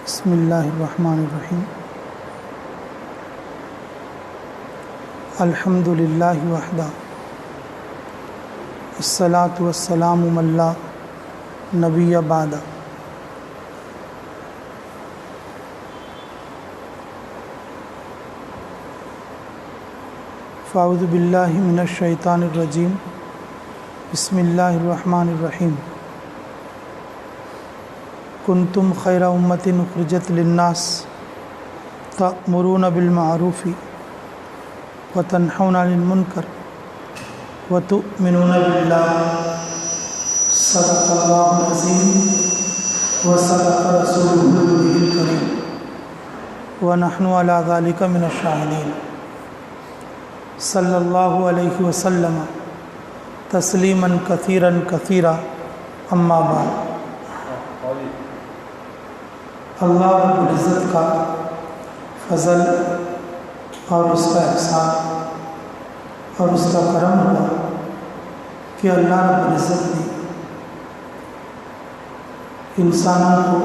بسم اللہ الرحمن الرحیم الحمد للہ وحدہ الصلاۃ والسلام من لا نبی بعد فاعوذ باللہ من الشیطان الرجیم بسم اللہ الرحمن الرحیم کنتم خیر امۃ اخرجت للناس تأمرون بالمعروف وتنہون عن المنکر وتؤمنون باللہ صدق اللہ العظیم وصدق رسولہ النبی الکریم ونحن علی ذلک من الشاہدین صلی اللہ علیہ وسلم تسلیما کثیرا کثیرا اما بعد۔ اللہ رب العزت کا فضل اور اس کا احسان اور اس کا کرم ہوا کہ اللہ رب العزت نے انسانوں کو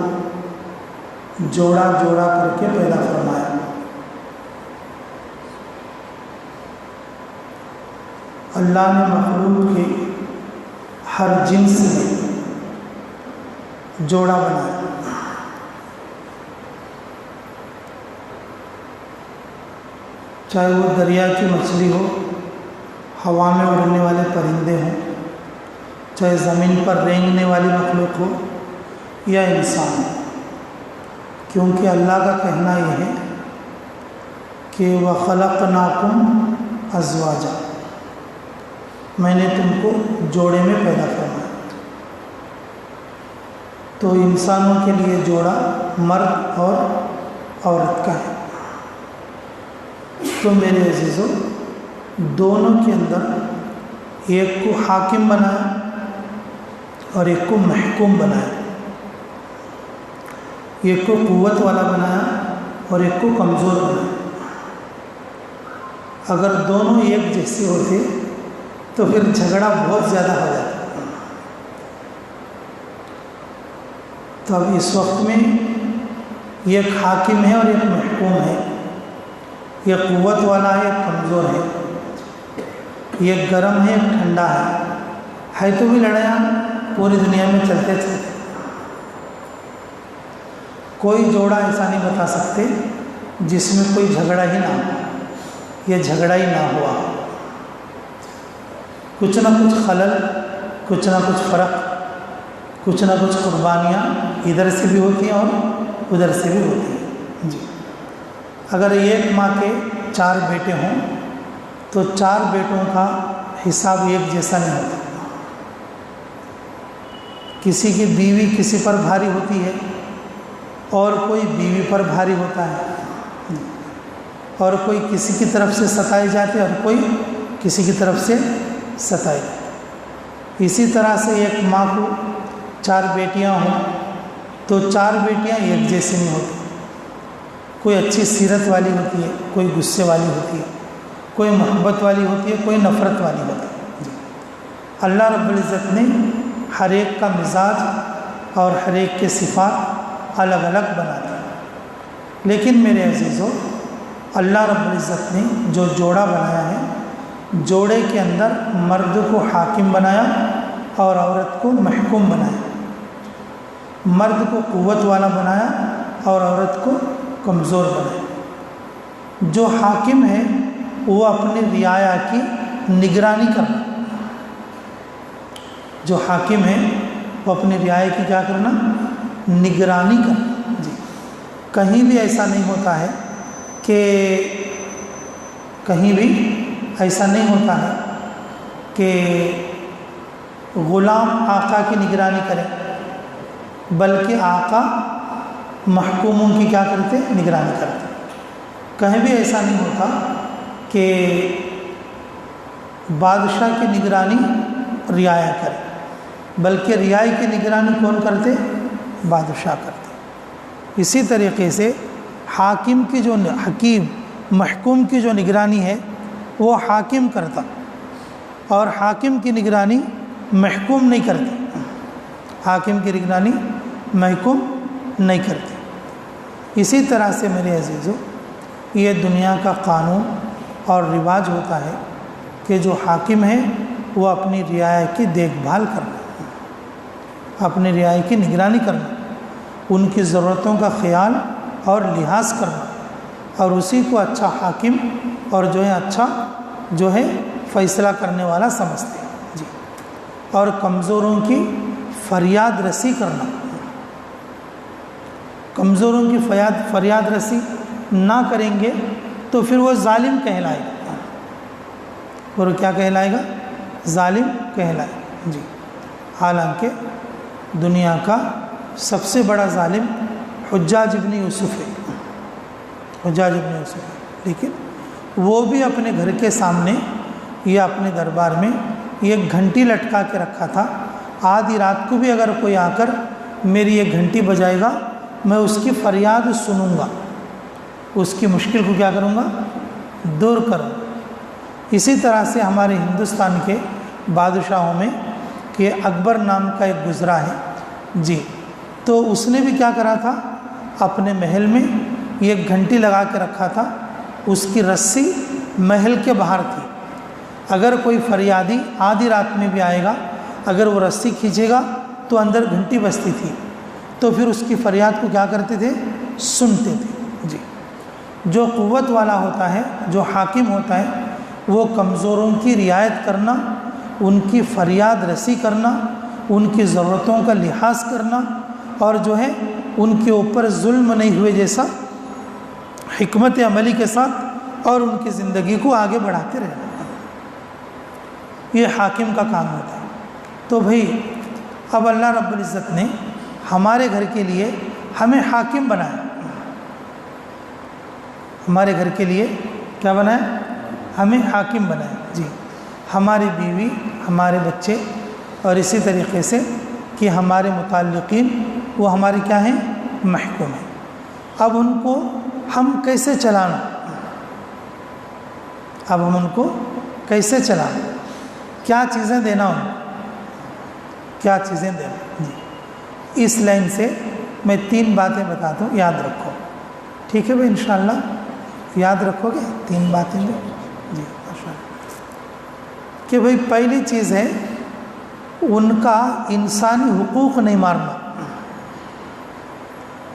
جوڑا جوڑا کر کے پیدا فرمایا۔ اللہ نے مخلوق کے ہر جنس میں جوڑا بنایا۔ چاہے وہ دریا کی مچھلی ہو، ہوا میں اڑنے والے پرندے ہوں، چاہے زمین پر رینگنے والی مخلوق ہو یا انسان ہو، کیونکہ اللہ کا کہنا یہ ہے کہ وَخَلَقْنَاكُمْ أَزْوَاجًا، میں نے تم کو جوڑے میں پیدا فرمایا۔ تو انسانوں کے لیے جوڑا مرد اور عورت کا ہے۔ تو میرے عزیزو، دونوں کے اندر ایک کو حاکم بنایا اور ایک کو محکوم بنایا، ایک کو قوت والا بنایا اور ایک کو کمزور بنایا۔ اگر دونوں ایک جیسے ہوتے تو پھر جھگڑا بہت زیادہ ہو جاتا۔ تو اب اس وقت میں ایک حاکم ہے اور ایک محکوم ہے، یہ قوت والا ہے، ایک کمزور ہے، یہ گرم ہے، ایک ٹھنڈا ہے تو بھی لڑائیاں پوری دنیا میں چلتے چلتے۔ کوئی جوڑا ایسا نہیں بتا سکتے جس میں کوئی جھگڑا ہی نہ ہو، یہ جھگڑا ہی نہ ہوا۔ کچھ نہ کچھ خلل، کچھ نہ کچھ فرق، کچھ نہ کچھ قربانیاں ادھر سے بھی ہوتی ہیں اور ادھر سے بھی ہوتی ہیں۔ جی، اگر ایک ماں کے 4 بیٹے ہوں تو 4 بیٹوں کا حساب ایک جیسا نہیں ہوتا۔ کسی کی بیوی کسی پر بھاری ہوتی ہے اور کوئی بیوی پر بھاری ہوتا ہے، اور کوئی کسی کی طرف سے ستائے جاتے ہیں اور کوئی کسی کی طرف سے ستائے جاتے۔ اسی طرح سے ایک ماں کو 4 بیٹیاں ہوں تو 4 بیٹیاں ایک جیسی نہیں ہوتی۔ کوئی اچھی سیرت والی ہوتی ہے، کوئی غصے والی ہوتی ہے، کوئی محبت والی ہوتی ہے، کوئی نفرت والی ہوتی ہے۔ اللہ رب العزت نے ہر ایک کا مزاج اور ہر ایک کے صفات الگ الگ بنا دی۔ لیکن میرے عزیزو، اللہ رب العزت نے جو جوڑا بنایا ہے، جوڑے کے اندر مرد کو حاکم بنایا اور عورت کو محکوم بنایا، مرد کو قوت والا بنایا اور عورت کو کمزور بنایا۔ جو حاکم ہے وہ اپنی رعایا کی نگرانی کرنا، جو حاکم ہے وہ اپنی رعایا کی کیا کرنا؟ نگرانی کرنا۔ جی، کہیں بھی ایسا نہیں ہوتا ہے کہ کہیں بھی ایسا نہیں ہوتا ہے کہ غلام آقا کی نگرانی کرے، بلکہ آقا محکوموں کی کیا کرتے؟ نگرانی کرتے۔ کہیں بھی ایسا نہیں ہوتا کہ بادشاہ کی نگرانی رعایا کرے، بلکہ رعایا کی نگرانی کون کرتے؟ بادشاہ کرتے۔ اسی طریقے سے حاکم کی جو حکیم محکوم کی جو نگرانی ہے وہ حاکم کرتا، اور حاکم کی نگرانی محکوم نہیں کرتی، حاکم کی نگرانی محکوم نہیں کرتی۔ اسی طرح سے میرے عزیزو یہ دنیا کا قانون اور رواج ہوتا ہے کہ جو حاکم ہے وہ اپنی رعایا کی دیکھ بھال کرنا، اپنی رعایا کی نگرانی کرنا، ان کی ضرورتوں کا خیال اور لحاظ کرنا، اور اسی کو اچھا حاکم اور اچھا فیصلہ کرنے والا سمجھتے ہیں جی۔ اور کمزوروں کی فریاد رسی کرنا، کمزوروں کی فریاد رسی نہ کریں گے تو پھر وہ ظالم کہلائے گا، اور کیا کہلائے گا؟ ظالم کہلائے گا جی۔ حالانکہ دنیا کا سب سے بڑا ظالم حجاج ابن یوسف ہے، حجاج ابن یوسف ہے، لیکن وہ بھی اپنے گھر کے سامنے یا اپنے دربار میں ایک گھنٹی لٹکا کے رکھا تھا، آدھی رات کو بھی اگر کوئی آ کر میری ایک گھنٹی بجائے گا میں اس کی فریاد سنوں گا، اس کی مشکل کو کیا کروں گا؟ دور کروں۔ اسی طرح سے ہمارے ہندوستان کے بادشاہوں میں کہ اکبر نام کا ایک گزرا ہے جی، تو اس نے بھی کیا کرا تھا؟ اپنے محل میں ایک گھنٹی لگا کے رکھا تھا، اس کی رسی محل کے باہر تھی، اگر کوئی فریادی آدھی رات میں بھی آئے گا، اگر وہ رسی کھینچے گا تو اندر گھنٹی بجتی تھی، تو پھر اس کی فریاد کو کیا کرتے تھے؟ سنتے تھے جی۔ جو قوت والا ہوتا ہے، جو حاکم ہوتا ہے، وہ کمزوروں کی رعایت کرنا، ان کی فریاد رسی کرنا، ان کی ضرورتوں کا لحاظ کرنا، اور ان کے اوپر ظلم نہیں ہوئے جیسا حکمت عملی کے ساتھ اور ان کی زندگی کو آگے بڑھاتے رہنا، یہ حاکم کا کام ہوتا ہے۔ تو بھئی اب اللہ رب العزت نے ہمارے گھر کے لیے ہمیں حاکم بنایا، ہمارے گھر کے لیے کیا بنایا؟ ہمیں حاکم بنایا جی۔ ہماری بیوی، ہمارے بچے، اور اسی طریقے سے کہ ہمارے متعلقین وہ ہمارے کیا ہیں؟ محکوم ہیں۔ اب ان کو ہم کیسے چلانا؟ اب ہم ان کو کیسے چلانا؟ کیا چیزیں دینا ان کو؟ کیا چیزیں دینا جی۔ اس لائن سے میں 3 باتیں بتاتا ہوں، یاد رکھو، ٹھیک ہے بھائی؟ انشاءاللہ یاد رکھو گے 3 باتیں جو جی ماشاء اللہ۔ کہ بھائی پہلی چیز ہے ان کا انسانی حقوق نہیں مارنا۔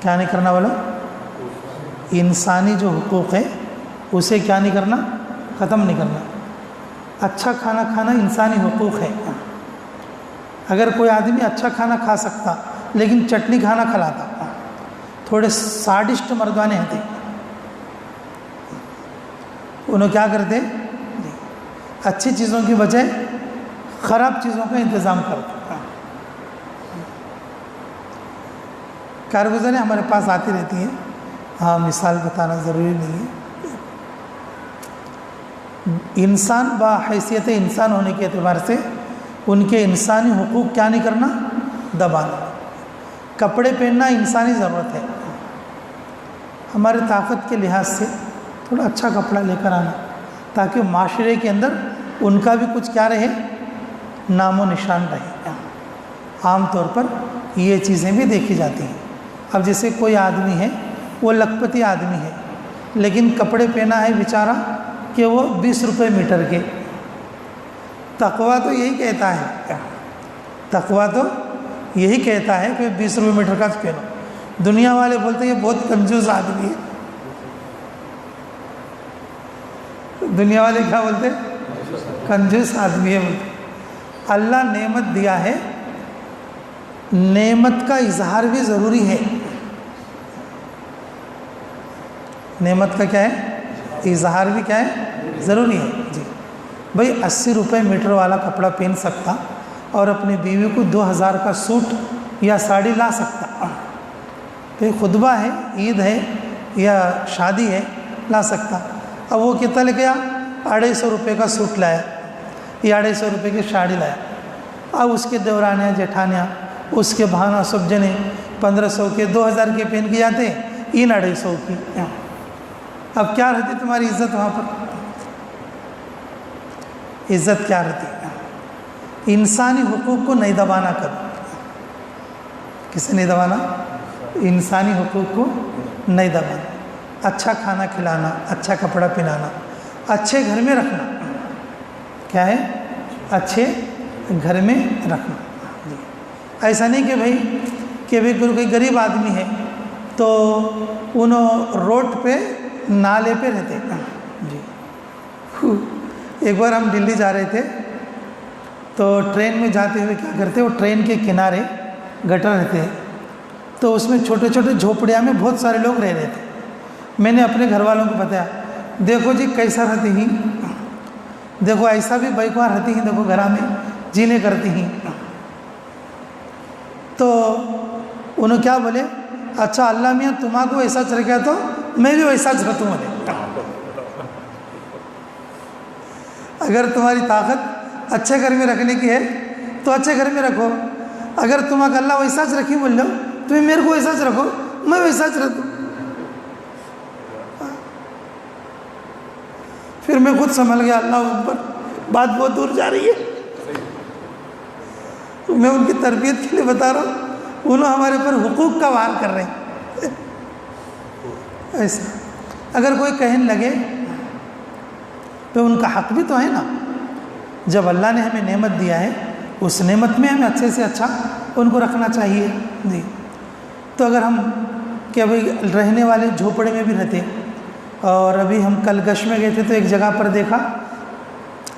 کیا نہیں کرنا بولو؟ انسانی جو حقوق ہے اسے کیا نہیں کرنا؟ ختم نہیں کرنا۔ اچھا کھانا کھانا انسانی حقوق ہے۔ اگر کوئی آدمی اچھا کھانا کھا سکتا لیکن چٹنی کھانا کھلاتا، تھوڑے ساڈسٹ مردانے ہوتے، انہوں کیا کرتے؟ اچھی چیزوں کی بجائے خراب چیزوں کا انتظام کرتے۔ کارگزاریں ہمارے پاس آتی رہتی ہیں، ہاں مثال بتانا ضروری نہیں ہے۔ انسان باحیثیت انسان ہونے کے اعتبار سے ان کے انسانی حقوق کیا نہیں کرنا؟ دبانا۔ کپڑے پہننا انسانی ضرورت ہے، ہمارے طاقت کے لحاظ سے تھوڑا اچھا کپڑا لے کر آنا تاکہ معاشرے کے اندر ان کا بھی کچھ کیا رہے؟ نام و نشان رہے۔ عام طور پر یہ چیزیں بھی دیکھی جاتی ہیں۔ اب جیسے کوئی آدمی ہے، وہ لکھپتی آدمی ہے لیکن کپڑے پہنا ہے بیچارہ کہ وہ 20 روپے میٹر کے۔ تقویٰ تو یہی کہتا ہے، تقویٰ تو یہی کہتا ہے کہ 20 روپے میٹر کا پہنو۔ دنیا والے بولتے ہیں یہ بہت کنجوس آدمی ہے۔ دنیا والے کیا بولتے ہیں؟ کنجوس آدمی ہے بولتے۔ اللہ نعمت دیا ہے، نعمت کا اظہار بھی ضروری ہے۔ نعمت کا کیا ہے؟ اظہار بھی کیا ہے؟ ضروری ہے جی۔ بھائی 80 روپے میٹر والا کپڑا پہن سکتا اور اپنی بیوی کو 2000 کا سوٹ یا ساڑی لا سکتا، تو خطبہ ہے، عید ہے یا شادی ہے، لا سکتا۔ اب وہ کتنا لے گیا؟ 250 روپے کا سوٹ لایا یا 250 روپے کی ساڑی لایا۔ اب اس کے دورانیاں جیٹھانیاں اس کے بہانہ سب جنے 1500 کے 2000 کے پہن کے جاتے، ان 250 کی۔ اب کیا رہتی تمہاری عزت وہاں پر؟ عزت کیا رہتی؟ انسانی حقوق کو نہیں دبانا کبھی۔ کسے نہیں دبانا؟ انسانی حقوق کو نہیں دبانا، اچھا کھانا کھلانا، اچھا کپڑا پہنانا، اچھے گھر میں رکھنا. کیا ہے؟ اچھے گھر میں رکھنا. جی ایسا نہیں کہ بھئی کوئی غریب آدمی ہے تو انہوں روڈ پہ نالے پہ رہتے. جی ایک بار ہم دلی جا رہے تھے تو ٹرین میں جاتے ہوئے کیا کرتے، وہ ٹرین کے کنارے گٹر رہتے ہیں تو اس میں چھوٹے چھوٹے جھوپڑیاں میں بہت سارے لوگ رہ رہے تھے. میں نے اپنے گھر والوں کو بتایا، دیکھو جی کیسا رہتی ہیں، دیکھو ایسا بھی بیکوار رہتی ہیں، دیکھو گھر میں جینے کرتی ہیں. تو انہوں کیا بولے، اچھا اللہ میاں تمہاں کو ایسا چل گیا تو میں بھی ویسا چلتا ہوں. اگر تمہاری طاقت اچھے گھر میں رکھنے کی ہے تو اچھے گھر میں رکھو، اگر تمہاں کو اللہ ویسا چ رکھی بول لو تمہیں میرے کو ویسا چ رکھو، میں ویسا چ رکھوں. پھر میں خود سنبھل گیا، اللہ اکبر بات بہت دور جا رہی ہے. میں ان کی تربیت کے لیے بتا رہا ہوں، انہوں ہمارے پر حقوق کا وار کر رہے ہیں. ایسا اگر کوئی کہنے لگے تو ان کا حق بھی تو ہے نا. جب اللہ نے ہمیں نعمت دیا ہے اس نعمت میں ہمیں اچھے سے اچھا ان کو رکھنا چاہیے. جی تو اگر ہم کیا بھائی رہنے والے جھوپڑے میں بھی رہتے، اور ابھی ہم کل گش میں گئے تھے تو ایک جگہ پر دیکھا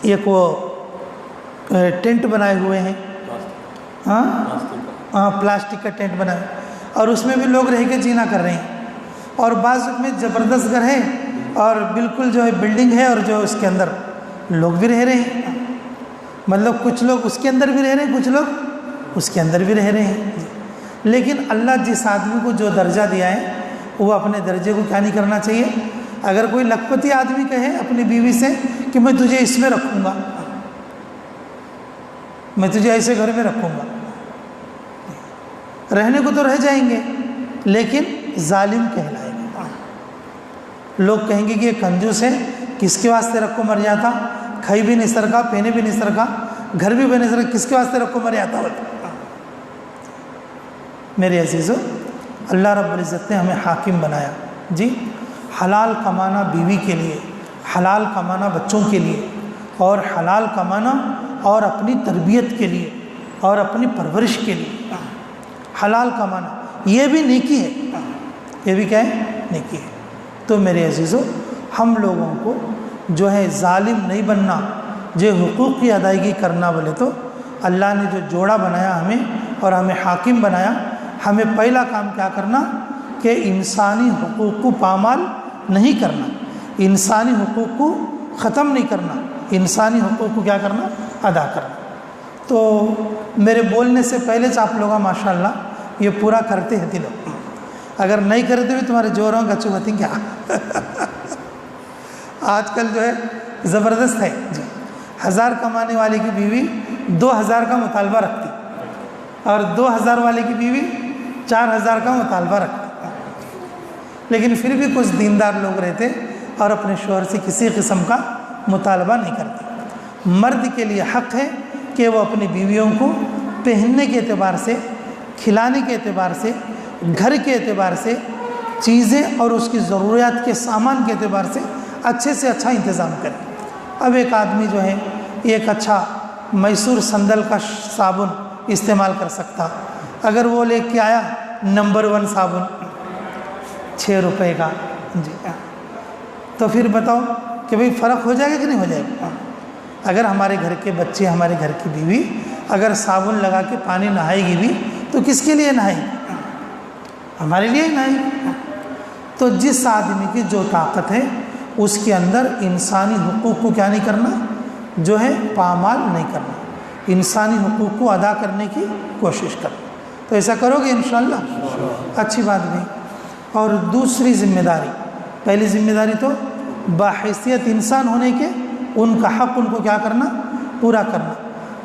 ایک وہ ٹینٹ بنائے ہوئے ہیں، ہاں پلاسٹک کا ٹینٹ بنا ہے، اور اس میں بھی لوگ رہ کے جینا کر رہے ہیں. اور بعض میں زبردست گھر ہے اور بالکل جو ہے بلڈنگ ہے اور جو اس کے اندر لوگ بھی رہ رہے ہیں. مطلب کچھ لوگ اس کے اندر بھی رہ رہے ہیں، کچھ لوگ اس کے اندر بھی رہ رہے ہیں. لیکن اللہ جس آدمی کو جو درجہ دیا ہے وہ اپنے درجے کو کیا نہیں کرنا چاہیے. اگر کوئی لکھپتی آدمی کہے اپنی بیوی سے کہ میں تجھے اس میں رکھوں گا، میں تجھے ایسے گھر میں رکھوں گا، رہنے کو تو رہ جائیں گے لیکن ظالم کہلائے گا. لوگ کہیں گے کہ یہ کنجوس ہے، کس کے واسطے رکھو مر جاتا، کھائی بھی نہیں سرکا، پینے بھی نہیں سرکا، گھر بھی بنے سرکا، کس کے واسطے رکھو مر جاتا ہوتا. میرے عزیزو، اللہ رب العزت نے ہمیں حاکم بنایا. جی حلال کمانا بیوی کے لیے، حلال کمانا بچوں کے لیے، اور حلال کمانا اور اپنی تربیت کے لیے اور اپنی پرورش کے لیے. حلال کمانا یہ بھی نیکی ہے، یہ بھی کیا ہے؟ نیکی ہے. تو میرے عزیزو، ہم لوگوں کو جو ہے ظالم نہیں بننا، جو حقوق کی ادائیگی کرنا. بولے تو اللہ نے جو جوڑا بنایا ہمیں اور ہمیں حاکم بنایا، ہمیں پہلا کام کیا کرنا کہ انسانی حقوق کو پامال نہیں کرنا، انسانی حقوق کو ختم نہیں کرنا، انسانی حقوق کو کیا کرنا؟ ادا کرنا. تو میرے بولنے سے پہلے سے آپ لوگ ماشاءاللہ یہ پورا کرتے ہیں لوگ. اگر نہیں کرتے بھی تمہارے جوڑوں گچو ہوتی کیا. آج کل جو ہے زبردست ہے. جی 1000 کمانے والے کی بیوی 2000 کا مطالبہ رکھتی، اور 2000 والے کی بیوی 4000 کا مطالبہ رکھتی. لیکن پھر بھی کچھ دیندار لوگ رہتے اور اپنے شوہر سے کسی قسم کا مطالبہ نہیں کرتے. مرد کے لیے حق ہے کہ وہ اپنی بیویوں کو پہننے کے اعتبار سے، کھلانے کے اعتبار سے، گھر کے اعتبار سے، چیزیں اور اس کی ضروریات کے سامان کے اعتبار سے اچھے سے اچھا انتظام کرے. اب ایک آدمی جو ہے ایک اچھا میسور سندل کا صابن استعمال کر سکتا، اگر وہ لے کے آیا نمبر 1 صابن 6 روپے کا، جی تو پھر بتاؤ کہ بھئی فرق ہو جائے گا کہ نہیں ہو جائے گا. اگر ہمارے گھر کے بچے، ہمارے گھر کی بیوی اگر صابن لگا کے پانی نہائے گی بھی تو کس کے لیے نہائے گی؟ ہمارے لیے نہائے گی. تو جس آدمی کی جو طاقت ہے اس کے اندر انسانی حقوق کو کیا نہیں کرنا، جو ہے پامال نہیں کرنا، انسانی حقوق کو ادا کرنے کی کوشش کرنا. تو ایسا کرو گے انشاءاللہ، اچھی بات بھی. اور دوسری ذمہ داری، پہلی ذمہ داری تو باحیثیت انسان ہونے کے ان کا حق ان کو کیا کرنا، پورا کرنا.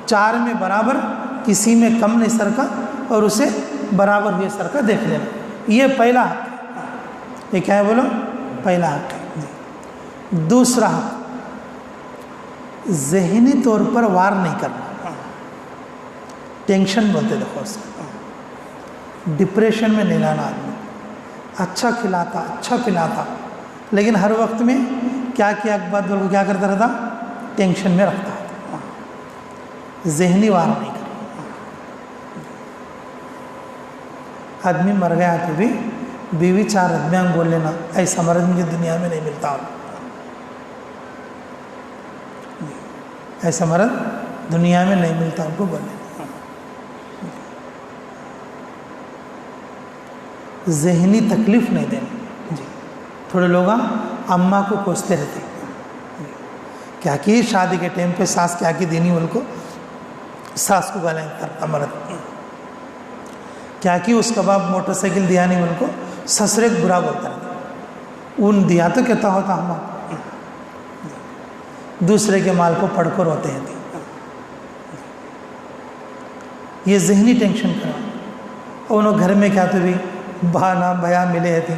4 میں برابر، کسی میں کم نہیں سرکا اور اسے برابر ہوئے سرکا دیکھ لینا. یہ پہلا حق ہے. یہ کیا ہے بولو؟ پہلا حق ہے. دوسرا حق، ذہنی طور پر وار نہیں کرنا. ٹینشن بولتے دیکھو اس کو، ڈپریشن میں نہیں لانا آدمی. اچھا کھلاتا، لیکن ہر وقت میں کیا اقبال کو کیا کرتا رہتا؟ ٹینشن میں رکھتا ہے، ذہنی وار نہیں کرتا۔ آدمی مر گیا تو بھی بیوی 4 آدمیاں بول لینا، ایسا مرد مجھے دنیا میں نہیں ملتا، ایسا مرد دنیا میں نہیں ملتا، ان کو بول لینا۔ ذہنی تکلیف نہیں دینا۔ جی تھوڑے لوگ اماں کو کوستے رہتے ہیں، کیا کی شادی کے ٹائم پہ ساس کیا کی دینی، ان کو ساس کو گالیں کرتا مرد، کیا کی اس کا باپ موٹر سائیکل دیا نہیں، ان کو سسرے برا بولتا رہتا، ان دیا تو کہتا ہوتا اماں، دوسرے کے مال کو پڑھ کر روتے ہیں۔ یہ ذہنی ٹینشن کرا، انہوں گھر میں کیا تو بھی بہانا بیا ملے تھے،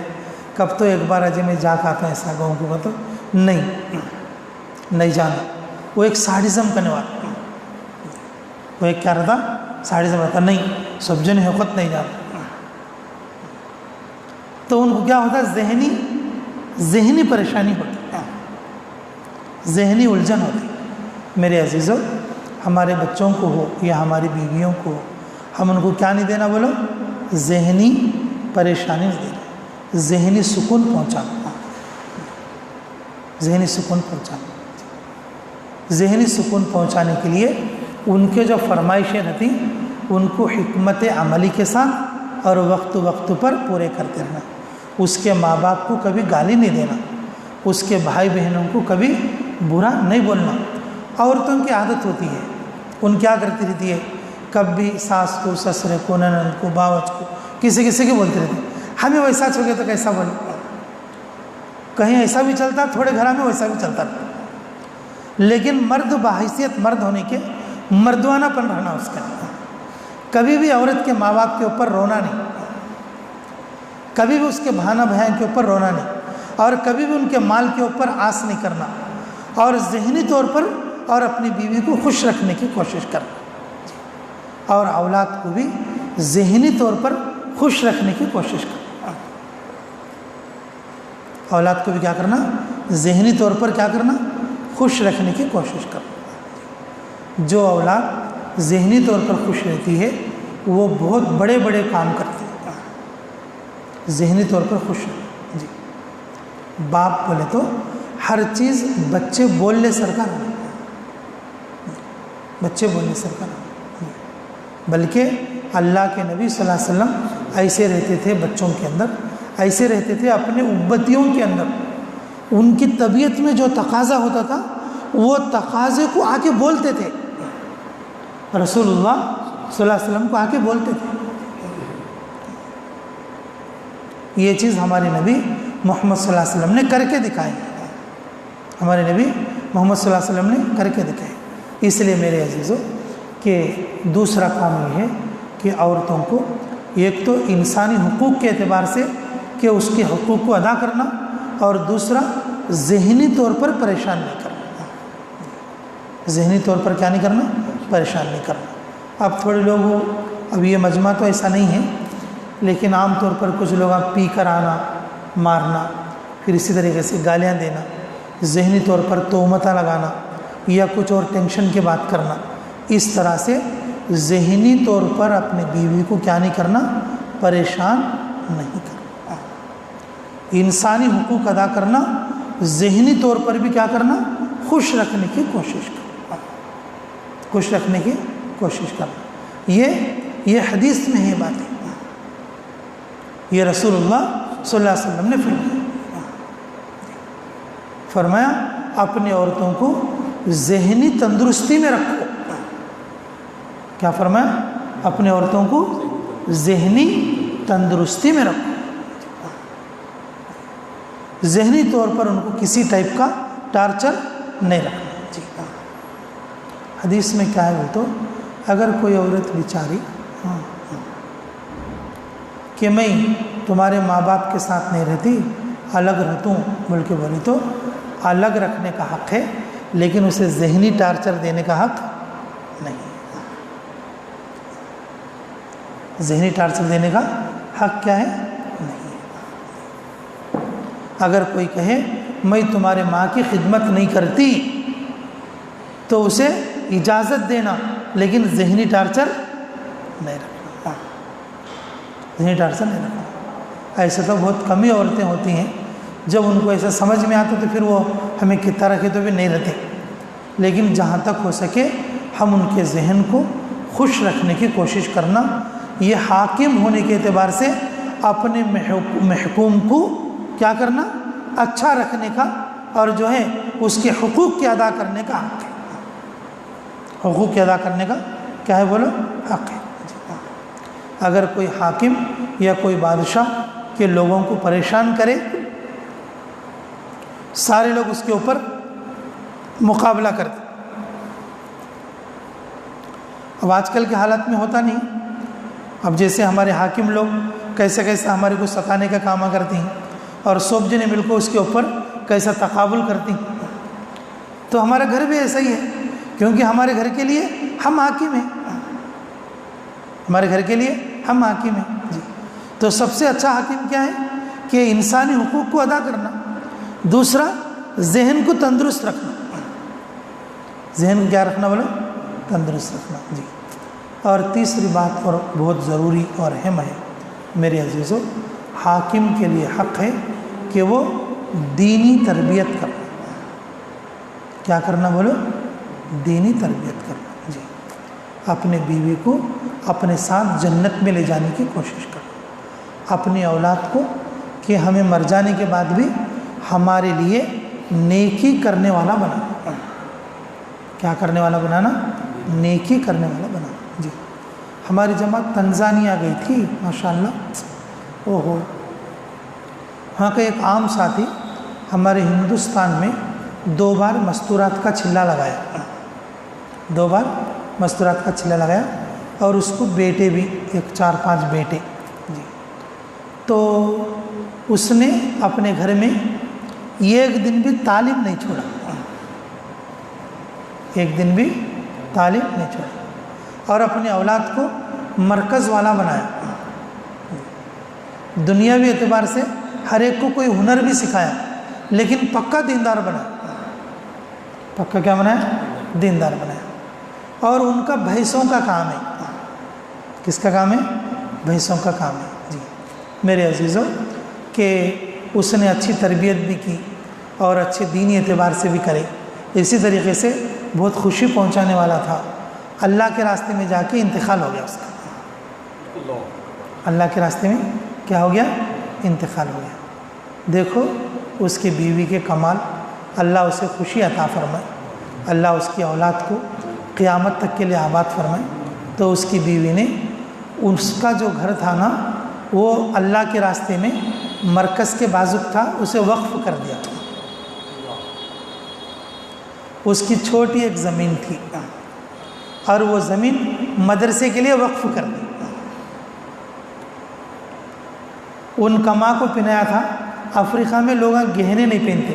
کب تو ایک بار اجے میں جا کھاتا ہوں ایسا گاؤں کو تو نہیں جانا۔ وہ ایک ساڈزم کرنے والا، وہ ایک کیا رہتا؟ ساڈزم رہتا، نہیں سب جن حقت نہیں جانا۔ تو ان کو کیا ہوتا؟ ذہنی پریشانی ہوتی، ذہنی الجھن ہوتی۔ میرے عزیزوں، ہمارے بچوں کو ہو یا ہماری بیویوں کو، ہم ان کو کیا نہیں دینا؟ بولو، ذہنی پریشانی نہیں دینا، ذہنی سکون پہنچانا، ذہنی سکون پہنچانا۔ ذہنی سکون پہنچانے کے لیے ان کے جو فرمائشیں رہتی ان کو حکمت عملی کے ساتھ اور وقت پر پورے کرتے رہنا۔ اس کے ماں باپ کو کبھی گالی نہیں دینا، اس کے بھائی بہنوں کو کبھی برا نہیں بولنا۔ عورتوں کی عادت ہوتی ہے، ان کیا کرتی رہتی ہے، کبھی ساس کو، سسرے کو، نند کو، باوچ کو، کسی کو بولتے رہتے ہیں، ہمیں ویسا چھو گیا تو کیسا بولے، کہیں ایسا بھی چلتا، تھوڑے گھر میں ویسا بھی چلتا۔ لیکن مرد بحیثیت مرد ہونے کے مردوانہ پن رہنا اس کا، کبھی بھی عورت کے ماں باپ کے اوپر رونا نہیں، کبھی بھی اس کے بہانا بہن کے اوپر رونا نہیں، اور کبھی بھی ان کے مال کے اوپر آس نہیں کرنا، اور ذہنی طور پر اور اپنی بیوی کو خوش رکھنے کی کوشش کرنا، اور اولاد کو بھی ذہنی طور پر خوش رکھنے کی کوشش کرنا۔ اولاد کو بھی کیا کرنا؟ ذہنی طور پر کیا کرنا؟ خوش رکھنے کی کوشش کرنا۔ جو اولاد ذہنی طور پر خوش رہتی ہے وہ بہت بڑے بڑے کام کرتی ہے، ذہنی طور پر خوش رہتی۔ جی باپ بولے تو ہر چیز بچے بولنے سرکار، بچے بولنے سرکار، بلکہ اللہ کے نبی صلی اللہ علیہ وسلم ایسے رہتے تھے، بچوں کے اندر ایسے رہتے تھے، اپنے امتیوں کے اندر ان کی طبیعت میں جو تقاضا ہوتا تھا وہ تقاضے کو آ کے بولتے تھے، رسول اللہ صلی اللہ علیہ وسلم کو آ کے بولتے تھے۔ یہ چیز ہمارے نبی محمد صلی اللہ علیہ وسلم نے کر کے دکھائی، ہمارے نبی محمد صلی اللہ علیہ وسلم نے کر کے دکھائی۔ اس لیے میرے عزیزوں کہ دوسرا کام یہ ہے کہ عورتوں کو ایک تو انسانی حقوق کے اعتبار سے کہ اس کے حقوق کو ادا کرنا، اور دوسرا ذہنی طور پر پریشان نہیں کرنا، ذہنی طور پر کیا نہیں کرنا؟ پریشان نہیں کرنا۔ اب تھوڑے لوگ ہو، اب یہ مجمع تو ایسا نہیں ہے، لیکن عام طور پر کچھ لوگ پی کر آنا، مارنا، پھر اسی طریقے سے گالیاں دینا، ذہنی طور پر تہمتیں لگانا، یا کچھ اور ٹینشن کی بات کرنا، اس طرح سے ذہنی طور پر اپنے بیوی کو کیا نہیں کرنا؟ پریشان نہیں کرنا۔ انسانی حقوق ادا کرنا، ذہنی طور پر بھی کیا کرنا؟ خوش رکھنے کی کوشش کرنا، خوش رکھنے کی کوشش کرنا۔ یہ حدیث میں ہے باتیں، یہ رسول اللہ صلی اللہ علیہ وسلم نے فرمایا اپنے عورتوں کو ذہنی تندرستی میں رکھو۔ کیا فرمایا؟ اپنے عورتوں کو ذہنی تندرستی میں رکھو، ذہنی طور پر ان کو کسی ٹائپ کا ٹارچر نہیں رکھنا۔ جی حدیث میں کیا ہے وہ تو، اگر کوئی عورت بیچاری کہ میں تمہارے ماں باپ کے ساتھ نہیں رہتی، الگ رہتا ہوں بول کے بولی، تو الگ رکھنے کا حق ہے، لیکن اسے ذہنی ٹارچر دینے کا حق نہیں، ذہنی ٹارچر دینے کا حق کیا ہے؟ نہیں۔ اگر کوئی کہے میں تمہارے ماں کی خدمت نہیں کرتی تو اسے اجازت دینا، لیکن ذہنی ٹارچر نہیں رکھنا، ذہنی ٹارچر نہیں رکھنا۔ ایسے تو بہت کم ہی عورتیں ہوتی ہیں جب ان کو ایسا سمجھ میں آتا تو پھر وہ ہمیں کتا رکھے تو بھی نہیں رہتے، لیکن جہاں تک ہو سکے ہم ان کے ذہن کو خوش رکھنے کی کوشش کرنا، یہ حاکم ہونے کے اعتبار سے اپنے محکوم کو کیا کرنا، اچھا رکھنے کا، اور جو ہے اس کے حقوق کی ادا کرنے کا حق ہے، حقوق کی ادا کرنے کا کیا ہے بولو، حق ہے۔ اگر کوئی حاکم یا کوئی بادشاہ کے لوگوں کو پریشان کرے، سارے لوگ اس کے اوپر مقابلہ کرتے، اب آج کل کے حالات میں ہوتا نہیں، اب جیسے ہمارے حاکم لوگ کیسے کیسے ہمارے کو ستانے کا کام کرتی ہیں، اور سب جنے مل کو اس کے اوپر کیسا تقابل کرتی ہیں، تو ہمارا گھر بھی ایسا ہی ہے، کیونکہ ہمارے گھر کے لیے ہم حاکم ہیں، ہمارے گھر کے لیے ہم حاکم ہیں جی۔ تو سب سے اچھا حاکم کیا ہے کہ انسانی حقوق کو ادا کرنا، دوسرا ذہن کو تندرست رکھنا، ذہن کو کیا رکھنا بولو، تندرست رکھنا جی۔ اور تیسری بات اور بہت ضروری اور اہم ہے میرے عزیزو، حاکم کے لیے حق ہے کہ وہ دینی تربیت کرنا، کیا کرنا بولو، دینی تربیت کرنا جی، اپنے بیوی کو اپنے ساتھ جنت میں لے جانے کی کوشش کرنا، اپنی اولاد کو کہ ہمیں مر جانے کے بعد بھی ہمارے لیے نیکی کرنے والا بنانا، کیا کرنے والا بنانا، نیکی کرنے والا بنانا جی۔ ہماری جماعت تنزانیہ گئی تھی ماشاءاللہ، اوہو، وہاں کا ایک عام ساتھی ہمارے ہندوستان میں 2 بار مستورات کا چھلا لگایا، 2 بار مستورات کا چھلا لگایا، اور اس کو بیٹے بھی 4-5 بیٹے جی۔ تو اس نے اپنے گھر میں ایک دن بھی تعلیم نہیں چھوڑا، ایک دن بھی تعلیم نہیں چھوڑا، اور اپنے اولاد کو مرکز والا بنایا، دنیاوی اعتبار سے ہر ایک کو کوئی ہنر بھی سکھایا، لیکن پکا دیندار بنایا، پکا کیا بنایا، دیندار بنایا۔ اور ان کا بھینسوں کا کام ہے، کس کا کام ہے، بھینسوں کا کام ہے جی۔ میرے عزیزوں کہ اس نے اچھی تربیت بھی کی اور اچھے دینی اعتبار سے بھی کرے، اسی طریقے سے بہت خوشی پہنچانے والا تھا، اللہ کے راستے میں جا کے انتقال ہو گیا اس کا، اللہ کے راستے میں کیا ہو گیا، انتقال ہو گیا۔ دیکھو اس کی بیوی کے کمال، اللہ اسے خوشی عطا فرمائے، اللہ اس کی اولاد کو قیامت تک کے لیے آباد فرمائے۔ تو اس کی بیوی نے اس کا جو گھر تھا نا، وہ اللہ کے راستے میں مرکز کے بازو تھا، اسے وقف کر دیا، اس کی چھوٹی ایک زمین تھی اور وہ زمین مدرسے کے لیے وقف کر دی۔ ان کما کو پہنایا تھا، افریقہ میں لوگ گہنے نہیں پہنتے،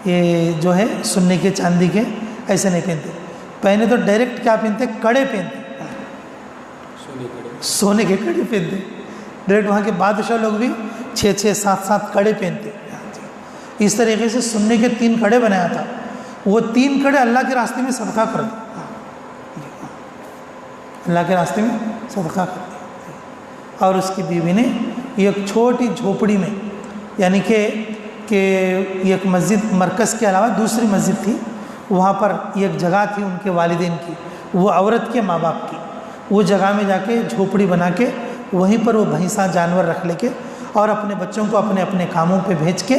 یہ جو ہے سونے کے چاندی کے ایسے نہیں پہنتے، پہنے تو ڈائریکٹ کیا پہنتے، کڑے پہنتے، سونے کے کڑے پہنتے ڈائریکٹ۔ وہاں کے بادشاہ لوگ بھی 6-6 7-7 کڑے پہنتے۔ اس طریقے سے سونے کے 3 کڑے بنایا تھا، وہ 3 کڑے اللہ کے راستے میں صدقہ کر دیا، اللہ کے راستے میں صدقہ کر دیا۔ اور اس کی بیوی نے ایک چھوٹی جھوپڑی میں، یعنی کہ ایک مسجد مرکز کے علاوہ دوسری مسجد تھی، وہاں پر ایک جگہ تھی ان کے والدین کی، وہ عورت کے ماں باپ کی، وہ جگہ میں جا کے جھوپڑی بنا کے وہیں پر وہ بھینسا جانور رکھ لے کے اور اپنے بچوں کو اپنے اپنے کاموں پہ بھیج کے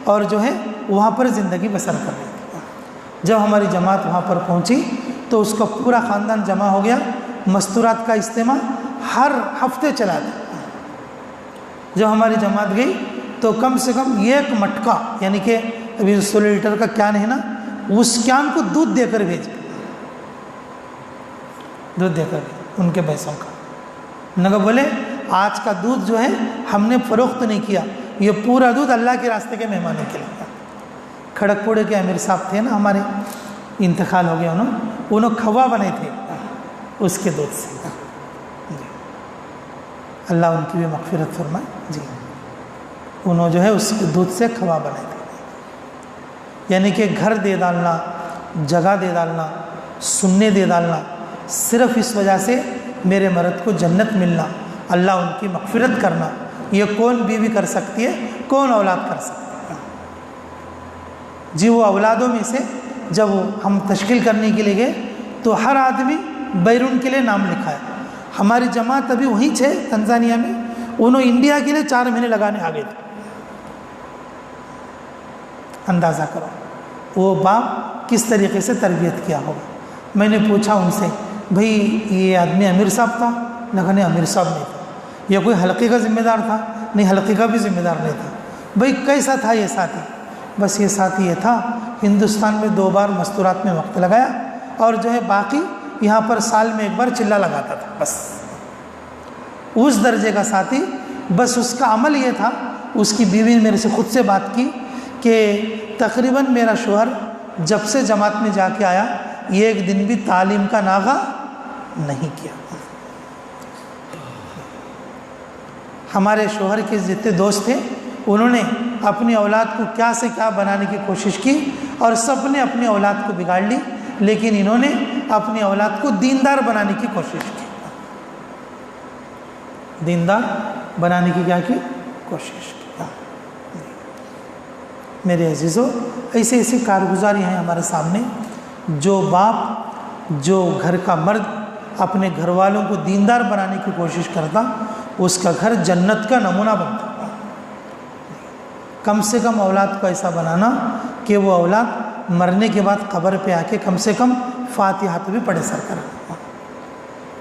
اور جو ہے وہاں پر زندگی بسر کر رہی تھی۔ جب ہماری جماعت وہاں پر پہنچی تو اس کا پورا خاندان جمع ہو گیا، مستورات کا اجتماع ہر ہفتے چلا تھا۔ جب ہماری جماعت گئی تو کم سے کم 1 مٹکا، یعنی کہ ابھی 16 لیٹر کا کین ہے نا، اس کین کو دودھ دے کر بھیجے، دودھ دے کر ان کے بھینسوں کا۔ نگا بولے آج کا دودھ جو ہے ہم نے فروخت نہیں کیا، یہ پورا دودھ اللہ کے راستے کے مہمانوں کے لیے۔ کھڑک پوڑے کے امیر صاحب تھے نا ہمارے، انتقال ہو گیا، انہوں کھوا بنے تھے اس کے دودھ سے جی۔ اللہ ان کی بھی مغفرت فرمائے جی۔ انہوں جو ہے اس کے دودھ سے کھوا بنے تھے، یعنی کہ گھر دے ڈالنا، جگہ دے ڈالنا، سننے دے ڈالنا، صرف اس وجہ سے میرے مرد کو جنت ملنا، اللہ ان کی مغفرت کرنا، یہ کون بیوی کر سکتی ہے، کون اولاد کر سکتی ہے؟ جی وہ اولادوں میں سے جب ہم تشکیل کرنے کے لیے گئے تو ہر آدمی بیرون کے لیے نام لکھا ہے۔ ہماری جماعت ابھی وہیں تھے تنزانیہ میں، انہوں انڈیا کے لیے 4 مہینے لگانے آ گئے تھے۔ اندازہ کرو وہ باپ کس طریقے سے تربیت کیا ہوگا۔ میں نے پوچھا ان سے، بھئی یہ آدمی امیر صاحب تھا؟ لگا نہیں، امیر صاحب نہیں تھا۔ یہ کوئی حلقے کا ذمہ دار تھا؟ نہیں، حلقے کا بھی ذمہ دار نہیں تھا۔ بھئی کیسا تھا یہ ساتھی؟ بس یہ ساتھی یہ تھا، ہندوستان میں 2 بار مستورات میں وقت لگایا، اور جو ہے باقی یہاں پر سال میں 1 بار چلہ لگاتا تھا، بس اس درجے کا ساتھی۔ بس اس کا عمل یہ تھا، اس کی بیوی نے میرے سے خود سے بات کی کہ تقریباً میرا شوہر جب سے جماعت میں جا کے آیا 1 دن بھی تعلیم کا ناغہ نہیں کیا۔ ہمارے شوہر کے جتنے دوست تھے انہوں نے اپنی اولاد کو کیا سے کیا بنانے کی کوشش کی، اور سب نے اپنی اولاد کو بگاڑ لی، لیکن انہوں نے اپنی اولاد کو دیندار بنانے کی کوشش کی۔ دیندار بنانے کی کیا کی کوشش کی۔ میرے عزیزو، ایسے ایسی کارگزاری ہیں ہمارے سامنے، جو باپ، جو گھر کا مرد اپنے گھر والوں کو دیندار بنانے کی کوشش کرتا، اس کا گھر جنت کا نمونہ بنتا۔ کم سے کم اولاد کو ایسا بنانا کہ وہ اولاد مرنے کے بعد قبر پہ آ کے کم سے کم فاتحہ تو بھی پڑھے سر کر،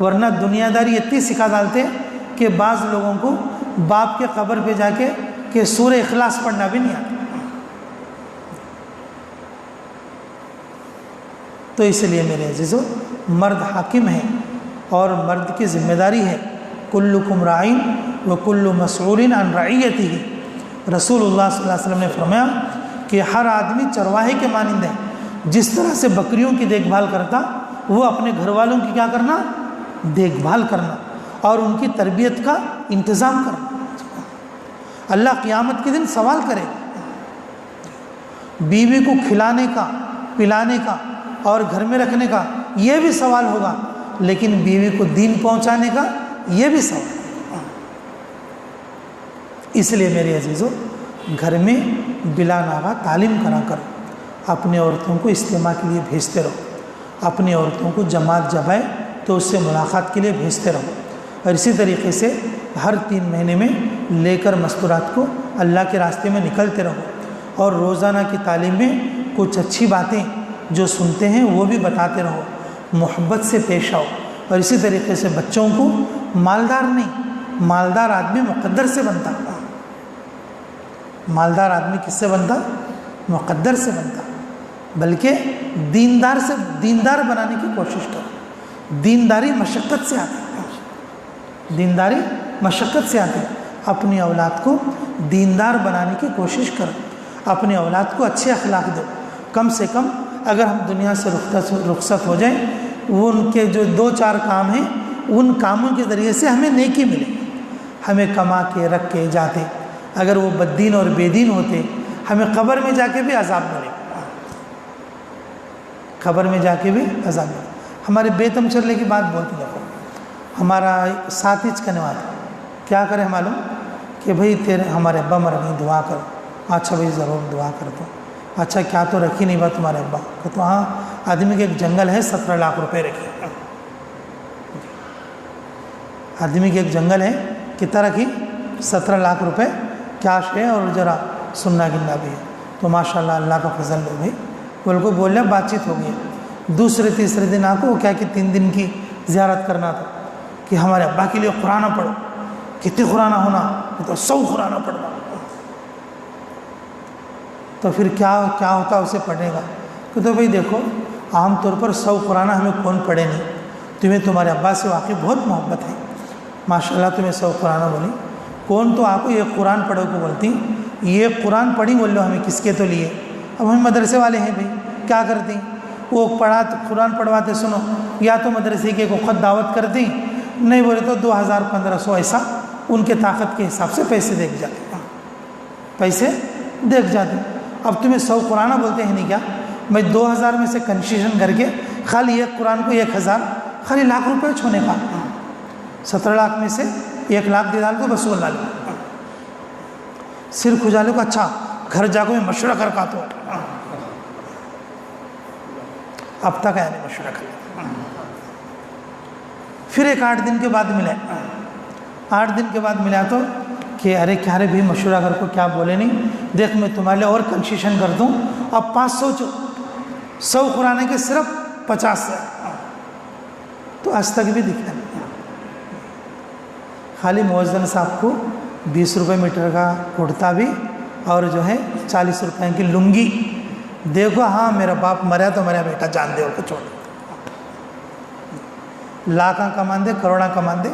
ورنہ دنیا داری اتنی سکھا ڈالتے کہ بعض لوگوں کو باپ کے قبر پہ جا کے کہ سورہ اخلاص پڑھنا بھی نہیں آتا۔ تو اس لیے میرے عزیزو، مرد حاکم ہے اور مرد کی ذمہ داری ہے، کلکم راعین وکل مسئول عن رعیتہ۔ رسول اللہ صلی اللہ علیہ وسلم نے فرمایا کہ ہر آدمی چرواہے کے مانند ہے، جس طرح سے بکریوں کی دیکھ بھال کرتا، وہ اپنے گھر والوں کی کیا کرنا، دیکھ بھال کرنا اور ان کی تربیت کا انتظام کرنا۔ اللہ قیامت کے دن سوال کرے، بیوی کو کھلانے کا، پلانے کا اور گھر میں رکھنے کا یہ بھی سوال ہوگا، لیکن بیوی کو دین پہنچانے کا یہ بھی سوال۔ اس لیے میرے عزیزو، گھر میں بلا ناغہ تعلیم کرا کر اپنے عورتوں کو اجتماع کے لیے بھیجتے رہو، اپنی عورتوں کو جماعت جب آئے تو اس سے ملاقات کے لیے بھیجتے رہو، اور اسی طریقے سے ہر 3 مہینے میں لے کر مستورات کو اللہ کے راستے میں نکلتے رہو، اور روزانہ کی تعلیم میں کچھ اچھی باتیں جو سنتے ہیں وہ بھی بتاتے رہو، محبت سے پیش آؤ، اور اسی طریقے سے بچوں کو مالدار نہیں، مالدار آدمی مقدر سے بنتا، مالدار آدمی کس سے بنتا، مقدر سے بنتا، بلکہ دیندار بنانے کی کوشش کرو۔ دینداری مشقت سے آتی ہے، دینداری مشقت سے آتی ہے۔ اپنی اولاد کو دیندار بنانے کی کوشش کرو، اپنی اولاد کو اچھے اخلاق دو، کم سے کم اگر ہم دنیا سے رخصت ہو جائیں، وہ ان کے جو 2-4 کام ہیں ان کاموں کے ذریعے سے ہمیں نیکی ملے، ہمیں کما کے رکھ کے جاتے، اگر وہ بددین اور بے دین ہوتے ہمیں قبر میں جا کے بھی عذاب ملے، قبر میں جا کے بھی عذاب ملے۔ ہمارے بیتم چلنے کی بات بولتے دیکھو، ہمارا ساتھی چکنوا تھا، کیا کرے معلوم کہ بھئی تیرے ہمارے ابا مر گئی، دعا کرو۔ اچھا بھائی ضرور دعا کرتا ہوں۔ اچھا کیا تو رکھی نہیں بات تمہارے ابا؟ کہتا ہوں ہاں، آدمی کے ایک جنگل ہے 17 لاکھ روپے رکھی، آدمی کے ایک جنگل ہے، کتنا رکھی؟ 17 لاکھ روپے کیش ہے، اور ذرا سننا گننا بھی ہے۔ تو ماشاءاللہ اللہ کا فضل ہے بھائی، بول کو بول لیا، بات چیت ہو گئی۔ دوسرے تیسرے دن آپ کو کیا کہ 3 دن کی زیارت کرنا تھا کہ ہمارے ابا کے لیے قرآن پڑھو۔ کتنے قرآن ہونا؟ تو 100 قرآن پڑھنا۔ تو پھر کیا ہوتا اسے پڑھنے گا؟ کہ تو بھائی دیکھو، عام طور پر 100 قرآن ہمیں کون پڑھے نہیں، تمہیں تمہارے ابا سے واقعی بہت محبت ہے، ماشاءاللہ تمہیں 100 قرآن بولی، کون تو آپ کو یہ قرآن پڑھو کو بولتی، یہ قرآن پڑھی بول لو ہمیں کس کے تو لیے؟ اب ہم مدرسے والے ہیں بھائی، کیا کرتی؟ وہ قرآن پڑھواتے سنو، یا تو مدرسے کے کو خود دعوت کرتی، نہیں بولے تو 2000 1500 ایسا ان کے طاقت کے حساب سے پیسے دے جاتے ہیں۔ پیسے دیکھ جاتے. اب تمہیں 100 قرآن بولتے ہیں نہیں کیا؟ میں 2000 میں سے کنسیشن کر کے خالی ایک قرآن کو 1000 خالی لاکھ روپے چھونے کا. 17 لاکھ میں سے 1 لاکھ دے ڈال دو بس وہ لال سر کھجالے کو. اچھا گھر جا کو میں مشورہ کر کا تو اب تک آیا نہیں مشورہ کر. پھر ایک 8 دن کے بعد ملا. 8 دن کے بعد ملا تو کہ ارے کیا رے بھی مشورہ کر کو کیا بولے نہیں, دیکھ میں تمہارے لیے اور کنسیشن کر دوں. اب 500 100 قرآن کے صرف 50 سے تو آج تک بھی دکھتا نہیں. خالی مؤذن صاحب کو 20 روپے میٹر کا کرتا بھی اور جو ہے 40 روپے کی لنگی. دیکھو ہاں میرا باپ مریا تو مریا, بیٹا جان دے اور کو چھوڑ. لاکھاں کمان دے کروڑاں کمان دے,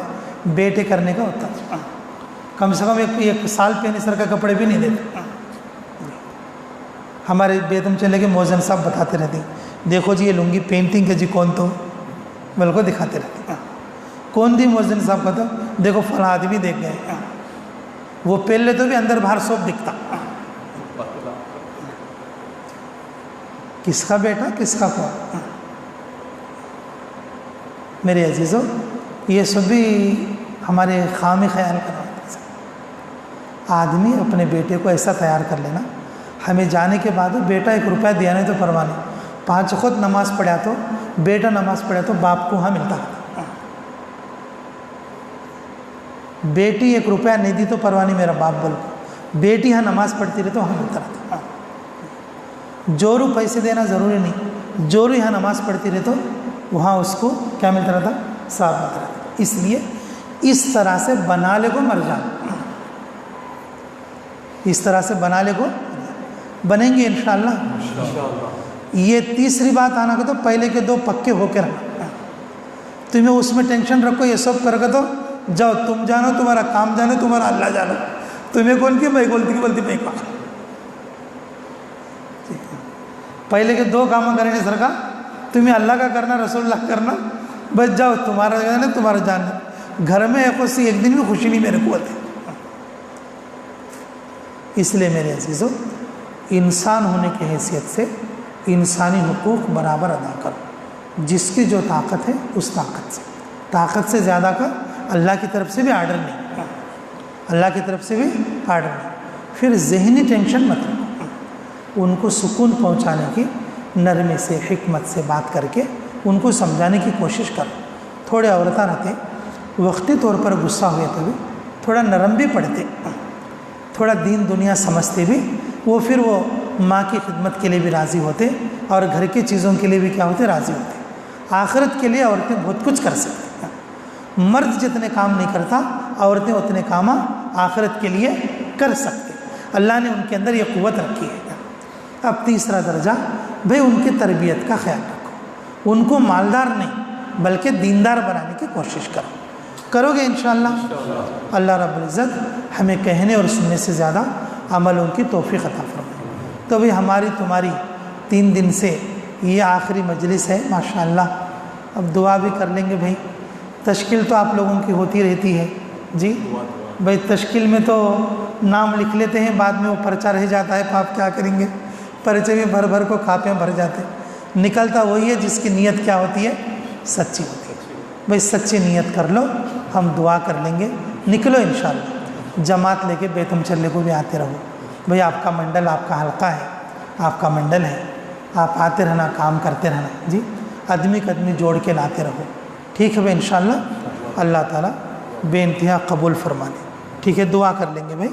بیٹے کرنے کا ہوتا. کم سے کم ایک سال پہنے سر کا کپڑے بھی نہیں دیتے. ہمارے بیتم چلے کے مؤذن صاحب بتاتے رہتے ہیں دیکھو جی یہ لنگی پینٹنگ کے جی کون تو بل کو دکھاتے رہتے ہیں. کون دی مؤذن صاحب کا تو دیکھو فلاں آدمی دیکھ گئے, وہ پہلے تو بھی اندر باہر سوپ دکھتا. کس کا بیٹا کس کا کون؟ میرے عزیزو یہ سب بھی ہمارے خامی خیال کرنا. آدمی اپنے بیٹے کو ایسا تیار کر لینا, ہمیں جانے کے بعد بیٹا 1 روپیہ دیا نہیں تو پرواہ نہیں. 5 خود نماز پڑھا تو بیٹا نماز پڑھا تو باپ کو وہاں ملتا. بیٹی 1 روپیہ نہیں دی تو پرواہ نہیں میرا باپ بول, بیٹی ہاں نماز پڑھتی رہے تو وہاں ملتا رہتا. جورو پیسے دینا ضروری نہیں, جورو یہاں نماز پڑھتی رہے تو وہاں اس کو کیا ملتا رہتا؟ ثواب ملتا رہتا. اس لیے اس طرح سے بنا لے کو مر جانا, اس طرح سے بنا لے کو بنیں گے انشاءاللہ. یہ تیسری بات آنا کہ تو پہلے کے 2 پکے ہو کے رہنا. تمہیں اس میں ٹینشن رکھو یہ سب کر کے تو جاؤ, تم جانو تمہارا کام جانے تمہارا اللہ جانو. تمہیں کون کی میں بولتی کی بولتی میں کہا پہلے کے 2 کام کرنے سر کا, تمہیں اللہ کا کرنا رسول اللہ کرنا, بس جاؤ تمہارا جانے تمہارا جاننا. گھر میں ایک دن بھی خوشی نہیں میرے کو ہوتی. اس لیے میرے عزیزو انسان ہونے کی حیثیت سے انسانی حقوق برابر ادا کرو. جس کی جو طاقت ہے اس طاقت سے زیادہ کا اللہ کی طرف سے بھی آرڈر نہیں, اللہ کی طرف سے بھی آرڈر نہیں. پھر ذہنی ٹینشن مت رکھو, ان کو سکون پہنچانے کی نرمی سے حکمت سے بات کر کے ان کو سمجھانے کی کوشش کرو. تھوڑے عورتیں رہتے وقتی طور پر غصہ ہوئے تو بھی تھوڑا نرم بھی پڑھتے, تھوڑا دین دنیا سمجھتے بھی, وہ پھر وہ ماں کی خدمت کے لیے بھی راضی ہوتے اور گھر کی چیزوں کے لیے بھی کیا ہوتے؟ راضی ہوتے. آخرت کے لیے عورتیں بہت کچھ کر سکتی ہیں. مرد جتنے کام نہیں کرتا عورتیں اتنے کام آخرت کے لیے کر سکتے. اللہ نے ان کے اندر یہ قوت رکھی ہے. اب تیسرا درجہ بھئی ان کی تربیت کا خیال رکھو. ان کو مالدار نہیں بلکہ دیندار بنانے کی کوشش کرو گے انشاءاللہ. اللہ رب العزت ہمیں کہنے اور سننے سے زیادہ عملوں کی توفیق عطا فرمائے. تو بھی ہماری تمہاری 3 دن سے یہ آخری مجلس ہے ماشاءاللہ. اب دعا بھی کر لیں گے بھائی. تشکیل تو آپ لوگوں کی ہوتی رہتی ہے جی بھائی. تشکیل میں تو نام لکھ لیتے ہیں, بعد میں وہ پرچہ رہ جاتا ہے, تو آپ کیا کریں گے؟ پرچے میں بھر کو کاپیاں بھر جاتے. نکلتا وہی ہے جس کی نیت کیا ہوتی ہے؟ سچی ہوتی ہے. بھائی سچی نیت کر لو, ہم دعا کر لیں گے. نکلو انشاءاللہ. جماعت لے کے بیتم چلے کو بھی آتے رہو. بھائی آپ کا منڈل آپ کا حلقہ ہے, آپ کا منڈل ہے, آپ آتے رہنا, کام کرتے رہنا جی. آدمی کا آدمی جوڑ کے لاتے رہو. ٹھیک ہے بھائی انشاءاللہ. اللہ تعالیٰ بے انتہا قبول فرمانے. ٹھیک ہے, دعا کر لیں گے بھائی.